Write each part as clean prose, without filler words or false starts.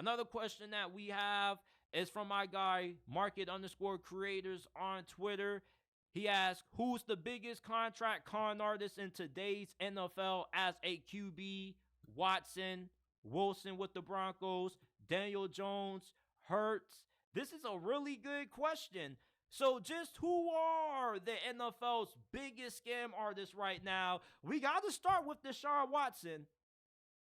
Another question that we have is from my guy, market_creators on Twitter. He asks, who's the biggest contract con artist in today's NFL as a QB? Watson, Wilson with the Broncos, Daniel Jones, Hurts. This is a really good question. So, just who are the NFL's biggest scam artists right now? We got to start with Deshaun Watson.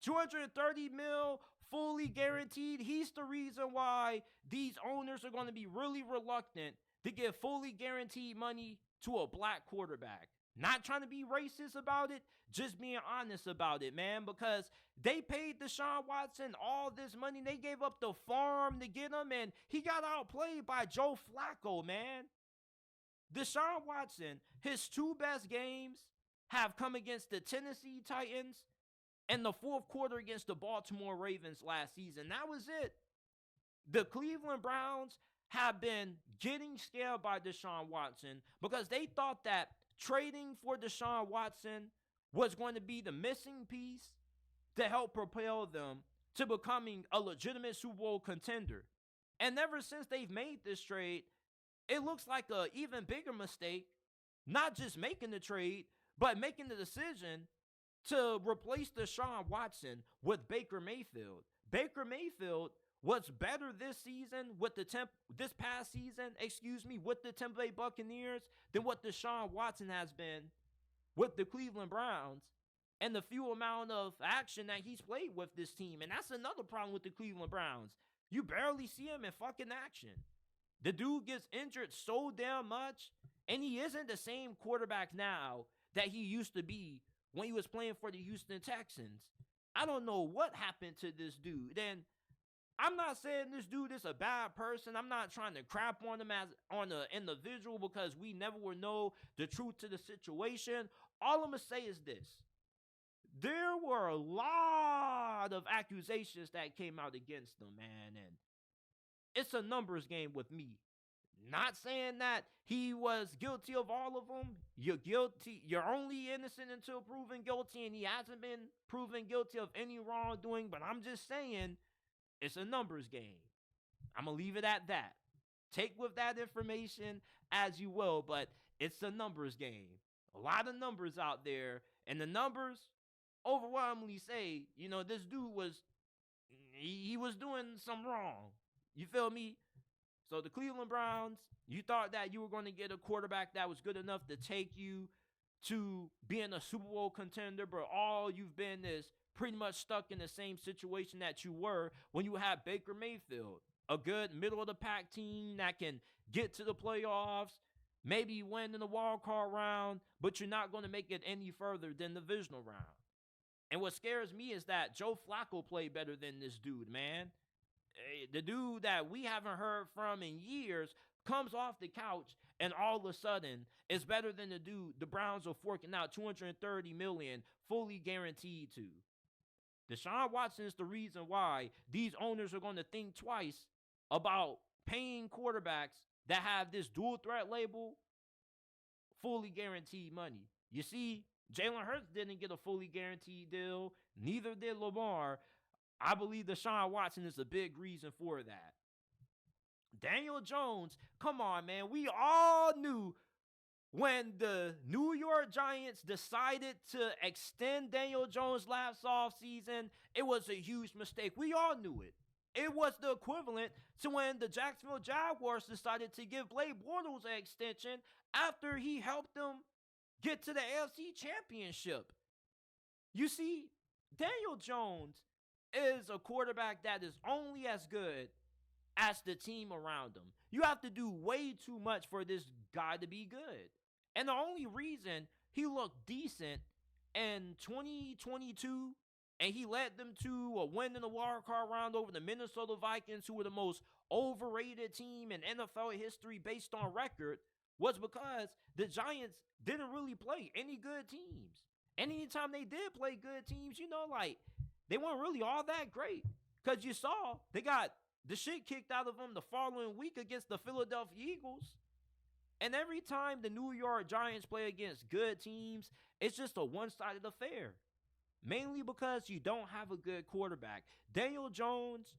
230 mil fully guaranteed. He's the reason why these owners are going to be really reluctant to give fully guaranteed money to a black quarterback. Not trying to be racist about it, just being honest about it, man, because they paid Deshaun Watson all this money. They gave up the farm to get him, and he got outplayed by Joe Flacco, man. Deshaun Watson, his two best games have come against the Tennessee Titans and the fourth quarter against the Baltimore Ravens last season. That was it. The Cleveland Browns have been getting scammed by Deshaun Watson because they thought that trading for Deshaun Watson was going to be the missing piece to help propel them to becoming a legitimate Super Bowl contender. And ever since they've made this trade, it looks like an even bigger mistake, not just making the trade, but making the decision to replace Deshaun Watson with Baker Mayfield. Baker Mayfield was better this season with this past season, with the Tampa Bay Buccaneers than what Deshaun Watson has been with the Cleveland Browns and the few amount of action that he's played with this team. And that's another problem with the Cleveland Browns. You barely see him in fucking action. The dude gets injured so damn much, and he isn't the same quarterback now that he used to be when he was playing for the Houston Texans. I don't know what happened to this dude. And I'm not saying this dude is a bad person. I'm not trying to crap on him as on an individual because we never will know the truth to the situation. All I'm going to say is this. There were a lot of accusations that came out against him, man. And it's a numbers game with me. Not saying that he was guilty of all of them. You're guilty. You're only innocent until proven guilty, and he hasn't been proven guilty of any wrongdoing. But I'm just saying, it's a numbers game. I'm going to leave it at that. Take with that information as you will, but it's a numbers game. A lot of numbers out there, and the numbers overwhelmingly say, this dude he was doing some wrong. You feel me? So the Cleveland Browns, you thought that you were going to get a quarterback that was good enough to take you to being a Super Bowl contender, but all you've been is pretty much stuck in the same situation that you were when you had Baker Mayfield, a good middle-of-the-pack team that can get to the playoffs, maybe win in the wild card round, but you're not going to make it any further than the divisional round. And what scares me is that Joe Flacco played better than this dude, man. The dude that we haven't heard from in years comes off the couch and all of a sudden is better than the dude the Browns are forking out $230 million fully guaranteed to. Deshaun Watson is the reason why these owners are going to think twice about paying quarterbacks that have this dual threat label fully guaranteed money. You see, Jalen Hurts didn't get a fully guaranteed deal. Neither did Lamar. I believe Deshaun Watson is a big reason for that. Daniel Jones, come on, man. We all knew when the New York Giants decided to extend Daniel Jones last offseason, it was a huge mistake. We all knew it. It was the equivalent to when the Jacksonville Jaguars decided to give Blake Bortles an extension after he helped them get to the AFC Championship. You see, Daniel Jones is a quarterback that is only as good as the team around him. You have to do way too much for this guy to be good. And the only reason he looked decent in 2022 and he led them to a win in the wild card round over the Minnesota Vikings, who were the most overrated team in NFL history based on record, was because the Giants didn't really play any good teams. And anytime they did play good teams, they weren't really all that great. Because you saw they got the shit kicked out of them the following week against the Philadelphia Eagles. And every time the New York Giants play against good teams, it's just a one-sided affair. Mainly because you don't have a good quarterback. Daniel Jones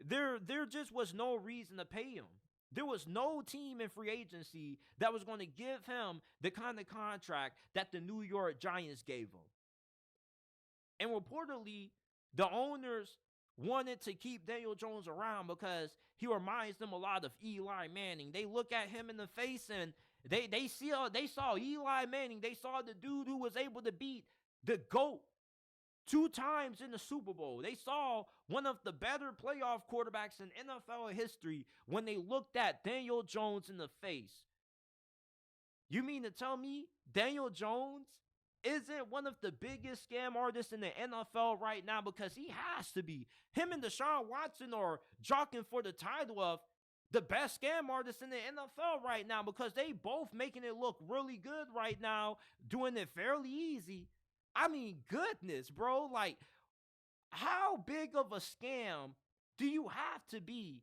There just was no reason to pay him. There was no team in free agency that was going to give him the kind of contract that the New York Giants gave him. And reportedly, the owners wanted to keep Daniel Jones around because he reminds them a lot of Eli Manning. They look at him in the face and they saw Eli Manning. They saw the dude who was able to beat the GOAT 2 times in the Super Bowl. They saw one of the better playoff quarterbacks in NFL history when they looked at Daniel Jones in the face. You mean to tell me Daniel Jones isn't one of the biggest scam artists in the NFL right now? Because he has to be. Him and Deshaun Watson are jockeying for the title of the best scam artists in the NFL right now, because they both making it look really good right now, doing it fairly easy. I mean, goodness, bro. Like, how big of a scam do you have to be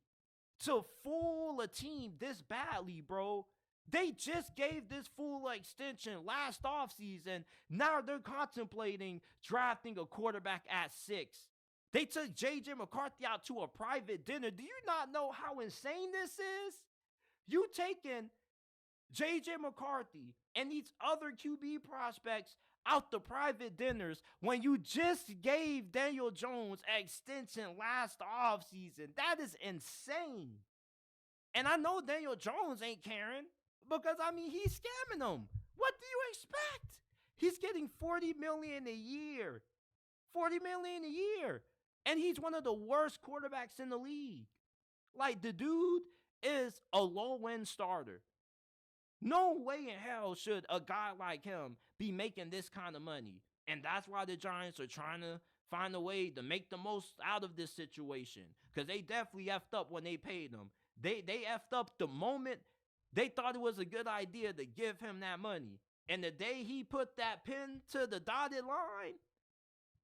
to fool a team this badly, bro? They just gave this fool an extension last offseason. Now they're contemplating drafting a quarterback at 6. They took J.J. McCarthy out to a private dinner. Do you not know how insane this is? You taking J.J. McCarthy and these other QB prospects out to private dinners when you just gave Daniel Jones an extension last offseason. That is insane. And I know Daniel Jones ain't caring because, I mean, he's scamming them. What do you expect? He's getting $40 million a year. $40 million a year. And he's one of the worst quarterbacks in the league. Like, the dude is a low-end starter. No way in hell should a guy like him be making this kind of money. And that's why the Giants are trying to find a way to make the most out of this situation. Because they definitely effed up when they paid him. They effed up the moment they thought it was a good idea to give him that money. And the day he put that pin to the dotted line,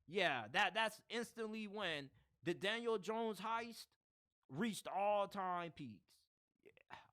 yeah, that's instantly when the Daniel Jones heist reached all-time peaks.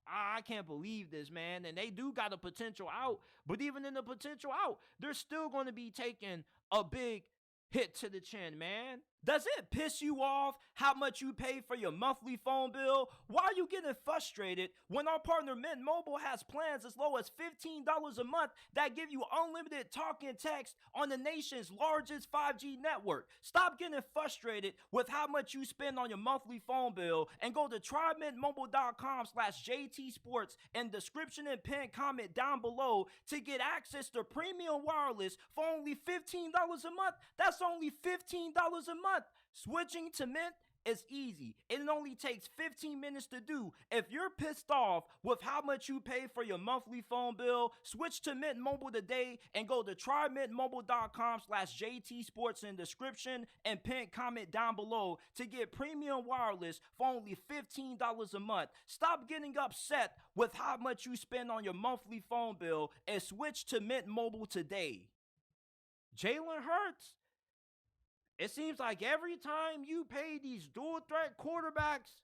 I can't believe this, man. And they do got a potential out. But even in the potential out, they're still going to be taking a big hit to the chin, man. Does it piss you off how much you pay for your monthly phone bill? Why are you getting frustrated when our partner Mint Mobile has plans as low as $15 a month that give you unlimited talk and text on the nation's largest 5G network? Stop getting frustrated with how much you spend on your monthly phone bill and go to trymintmobile.com/JTSports and description and pin comment down below to get access to premium wireless for only $15 a month. That's only $15 a month. Switching to Mint is easy. It only takes 15 minutes to do. If you're pissed off with how much you pay for your monthly phone bill, switch to Mint Mobile today and go to trymintmobile.com/JTSports in description and pin comment down below to get premium wireless for only $15 a month. Stop getting upset with how much you spend on your monthly phone bill and switch to Mint Mobile today. Jalen Hurts. It seems like every time you pay these dual threat quarterbacks,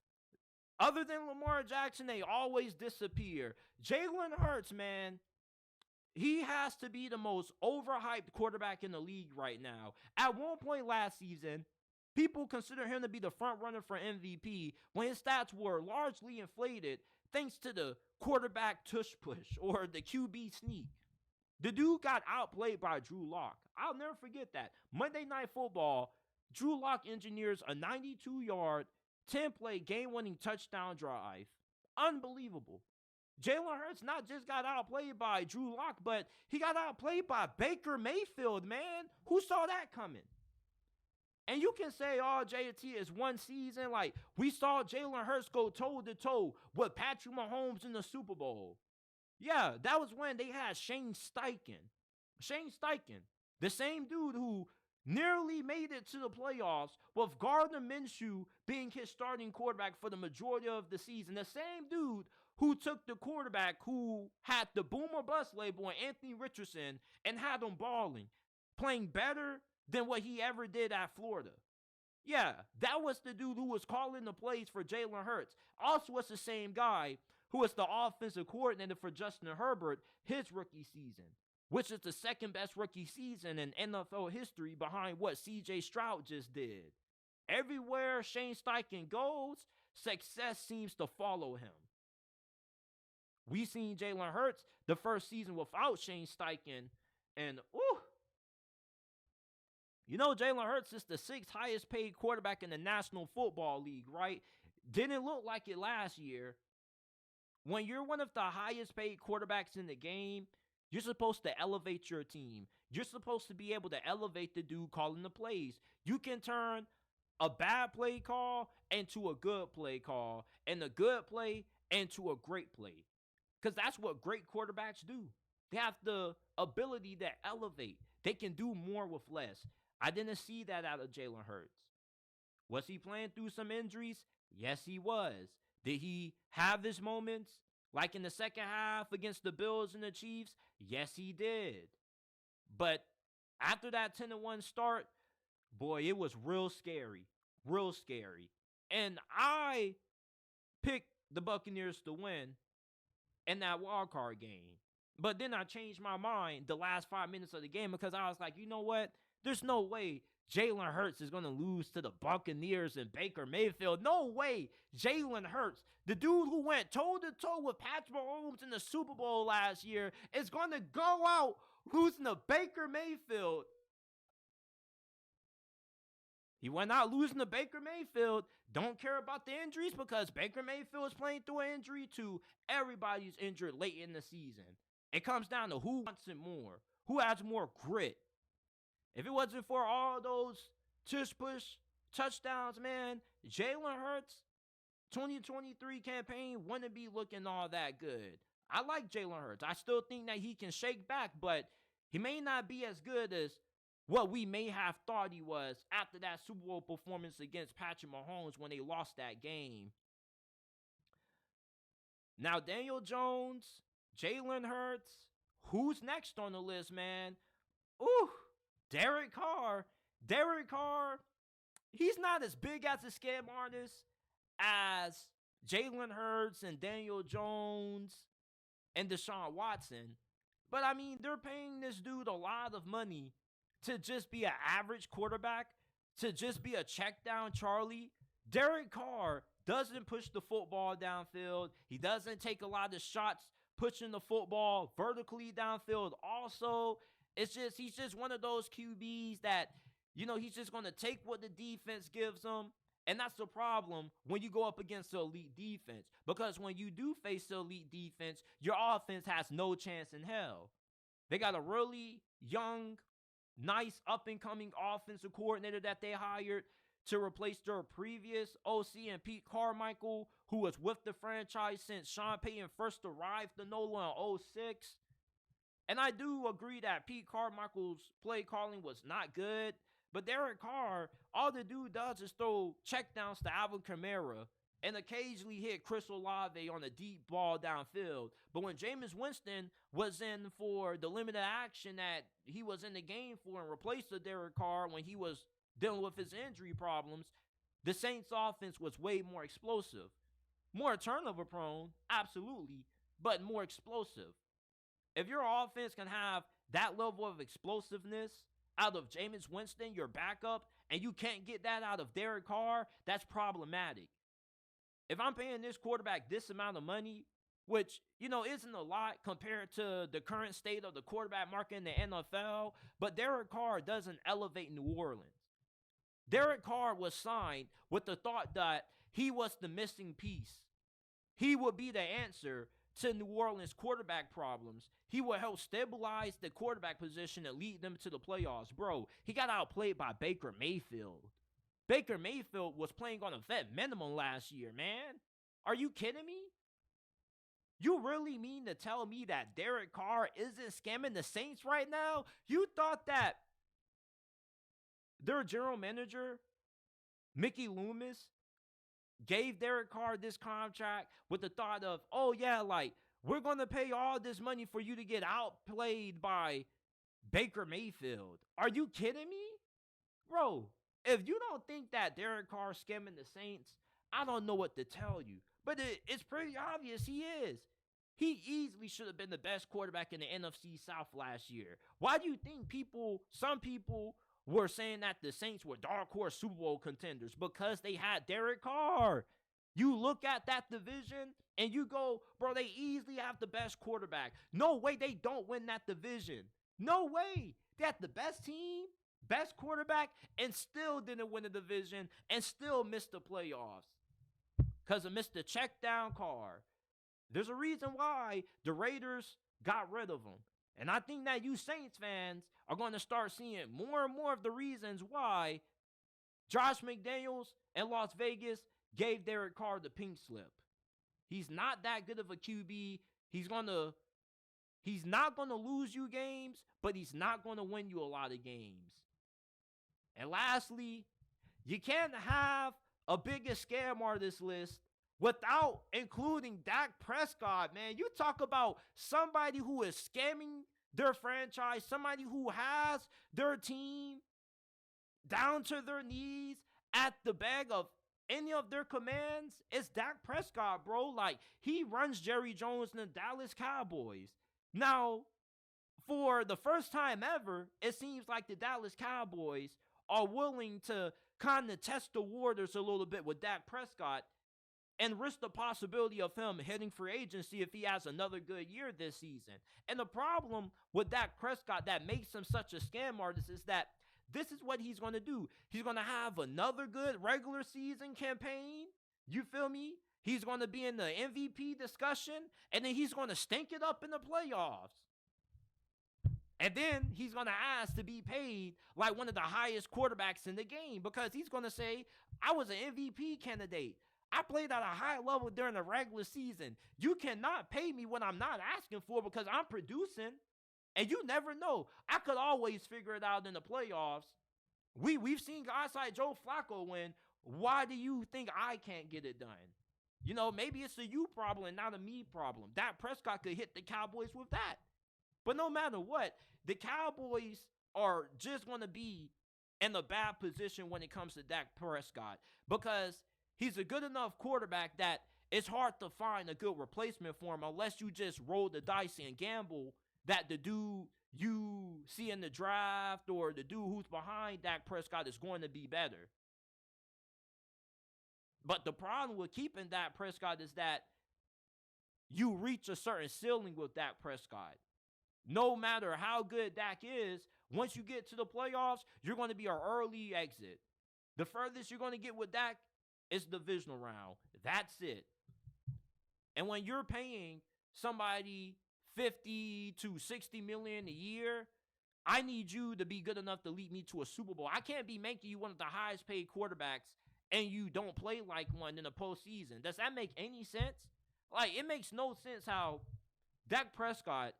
other than Lamar Jackson, they always disappear. Jalen Hurts, man, he has to be the most overhyped quarterback in the league right now. At one point last season, people consider him to be the front runner for MVP when his stats were largely inflated thanks to the quarterback tush push or the QB sneak. The dude got outplayed by Drew Lock. I'll never forget that. Monday Night Football, Drew Lock engineers a 92-yard, 10-play game-winning touchdown drive. Unbelievable. Jalen Hurts not just got outplayed by Drew Lock, but he got outplayed by Baker Mayfield, man. Who saw that coming? And you can say, oh, JT, is one season. Like, we saw Jalen Hurts go toe-to-toe with Patrick Mahomes in the Super Bowl. Yeah, that was when they had Shane Steichen. Shane Steichen, the same dude who nearly made it to the playoffs with Gardner Minshew being his starting quarterback for the majority of the season. The same dude who took the quarterback who had the boomer bust label on Anthony Richardson and had him balling, playing better than what he ever did at Florida. Yeah, that was the dude who was calling the plays for Jalen Hurts. Also was the same guy who was the offensive coordinator for Justin Herbert his rookie season, which is the second best rookie season in NFL history behind what C.J. Stroud just did. Everywhere Shane Steichen goes, success seems to follow him. We seen Jalen Hurts the first season without Shane Steichen, and Jalen Hurts is the sixth highest paid quarterback in the National Football League, right? Didn't look like it last year. When you're one of the highest paid quarterbacks in the game, you're supposed to elevate your team. You're supposed to be able to elevate the dude calling the plays. You can turn a bad play call into a good play call, and a good play into a great play. Because that's what great quarterbacks do. They have the ability to elevate. They can do more with less. I didn't see that out of Jalen Hurts. Was he playing through some injuries? Yes, he was. Did he have his moments, like in the second half against the Bills and the Chiefs? Yes, he did. But after that 10-1 start, boy, it was real scary. Real scary. And I picked the Buccaneers to win in that wild card game. But then I changed my mind the last 5 minutes of the game because I was like, you know what? There's no way Jalen Hurts is going to lose to the Buccaneers and Baker Mayfield. No way. Jalen Hurts, the dude who went toe-to-toe with Patrick Mahomes in the Super Bowl last year, is going to go out losing to Baker Mayfield. He went out losing to Baker Mayfield. Don't care about the injuries because Baker Mayfield is playing through an injury too. Everybody's injured late in the season. It comes down to who wants it more, who has more grit. If it wasn't for all those tush-push touchdowns, man, Jalen Hurts' 2023 campaign wouldn't be looking all that good. I like Jalen Hurts. I still think that he can shake back, but he may not be as good as what we may have thought he was after that Super Bowl performance against Patrick Mahomes when they lost that game. Now, Daniel Jones, Jalen Hurts, who's next on the list, man? Derek Carr. Derek Carr, he's not as big as a scam artist as Jalen Hurts and Daniel Jones and Deshaun Watson. But, I mean, they're paying this dude a lot of money to just be an average quarterback, to just be a check down Charlie. Derek Carr doesn't push the football downfield. He doesn't take a lot of shots pushing the football vertically downfield. Also, he's just one of those QBs that, he's just going to take what the defense gives him. And that's the problem when you go up against the elite defense. Because when you do face the elite defense, your offense has no chance in hell. They got a really young, nice up-and-coming offensive coordinator that they hired to replace their previous OC and Pete Carmichael, who was with the franchise since Sean Payton first arrived to NOLA in 2006. And I do agree that Pete Carmichael's play calling was not good, but Derek Carr, all the dude does is throw checkdowns to Alvin Kamara and occasionally hit Chris Olave on a deep ball downfield. But when Jameis Winston was in for the limited action that he was in the game for and replaced the Derek Carr when he was dealing with his injury problems, the Saints offense was way more explosive. More turnover prone, absolutely, but more explosive. If your offense can have that level of explosiveness out of Jameis Winston, your backup, and you can't get that out of Derek Carr, that's problematic. If I'm paying this quarterback this amount of money, which, isn't a lot compared to the current state of the quarterback market in the NFL, but Derek Carr doesn't elevate New Orleans. Derek Carr was signed with the thought that he was the missing piece. He would be the answer to New Orleans' quarterback problems. He would help stabilize the quarterback position and lead them to the playoffs. Bro, he got outplayed by Baker Mayfield. Baker Mayfield was playing on a vet minimum last year, man. Are you kidding me? You really mean to tell me that Derek Carr isn't scamming the Saints right now? You thought that their general manager, Mickey Loomis, gave Derek Carr this contract with the thought of, we're going to pay all this money for you to get outplayed by Baker Mayfield. Are you kidding me? Bro, if you don't think that Derek Carr scamming the Saints, I don't know what to tell you. But it's pretty obvious he is. He easily should have been the best quarterback in the NFC South last year. Why do you think some people were saying that the Saints were dark horse Super Bowl contenders because they had Derek Carr. You look at that division and you go, bro, they easily have the best quarterback. No way they don't win that division. No way. They had the best team, best quarterback, and still didn't win the division and still missed the playoffs because of Mr. Check Down Carr. There's a reason why the Raiders got rid of him. And I think that you Saints fans are going to start seeing more and more of the reasons why Josh McDaniels and Las Vegas gave Derek Carr the pink slip. He's not that good of a QB. He's not going to lose you games, but he's not going to win you a lot of games. And lastly, you can't have a biggest scam artist list without including Dak Prescott, man. You talk about somebody who is scamming their franchise, somebody who has their team down to their knees at the bag of any of their commands. It's Dak Prescott, bro. Like, he runs Jerry Jones and the Dallas Cowboys. Now, for the first time ever, it seems like the Dallas Cowboys are willing to kind of test the waters a little bit with Dak Prescott and risk the possibility of him hitting free agency if he has another good year this season. And the problem with Dak Prescott that makes him such a scam artist is that this is what he's going to do. He's going to have another good regular season campaign. You feel me? He's going to be in the MVP discussion, and then he's going to stink it up in the playoffs. And then he's going to ask to be paid like one of the highest quarterbacks in the game because he's going to say, I was an MVP candidate. I played at a high level during the regular season. You cannot pay me what I'm not asking for because I'm producing. And you never know. I could always figure it out in the playoffs. We've seen guys like Joe Flacco win. Why do you think I can't get it done? You know, maybe it's a you problem and not a me problem. Dak Prescott could hit the Cowboys with that. But no matter what, the Cowboys are just going to be in a bad position when it comes to Dak Prescott because he's a good enough quarterback that it's hard to find a good replacement for him unless you just roll the dice and gamble that the dude you see in the draft or the dude who's behind Dak Prescott is going to be better. But the problem with keeping Dak Prescott is that you reach a certain ceiling with Dak Prescott. No matter how good Dak is, once you get to the playoffs, you're going to be an early exit. The furthest you're going to get with Dak is the divisional round. That's it. And when you're paying somebody 50 to 60 million a year, I need you to be good enough to lead me to a Super Bowl. I can't be making you one of the highest paid quarterbacks and you don't play like one in the postseason. Does that make any sense? Like, it makes no sense how Dak Prescott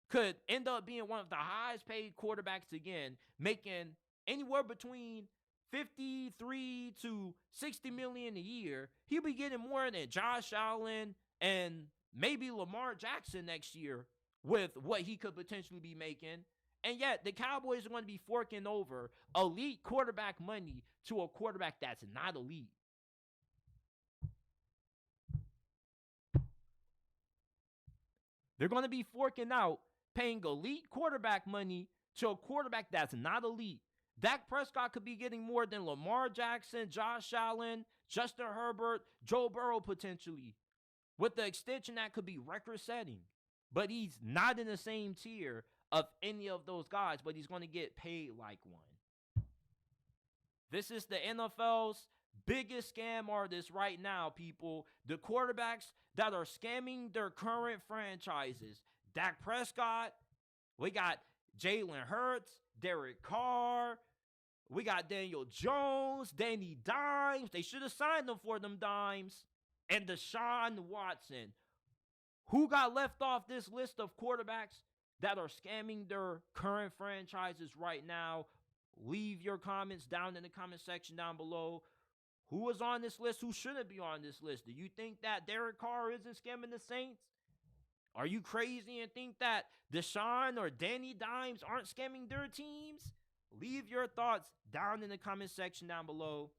could end up being one of the highest paid quarterbacks again, making anywhere between 53 to 60 million a year. He'll be getting more than Josh Allen and maybe Lamar Jackson next year with what he could potentially be making. And yet, the Cowboys are going to be forking over elite quarterback money to a quarterback that's not elite. They're going to be forking out, paying elite quarterback money to a quarterback that's not elite. Dak Prescott could be getting more than Lamar Jackson, Josh Allen, Justin Herbert, Joe Burrow potentially. With the extension, that could be record-setting. But he's not in the same tier of any of those guys, but he's going to get paid like one. This is the NFL's biggest scam artist right now, people. The quarterbacks that are scamming their current franchises. Dak Prescott. We got Jalen Hurts, Derek Carr. We got Daniel Jones, Danny Dimes. They should have signed them for them dimes. And Deshaun Watson. Who got left off this list of quarterbacks that are scamming their current franchises right now? Leave your comments down in the comment section down below. Who was on this list? Who shouldn't be on this list? Do you think that Derek Carr isn't scamming the Saints? Are you crazy and think that Deshaun or Danny Dimes aren't scamming their teams? Leave your thoughts down in the comment section down below.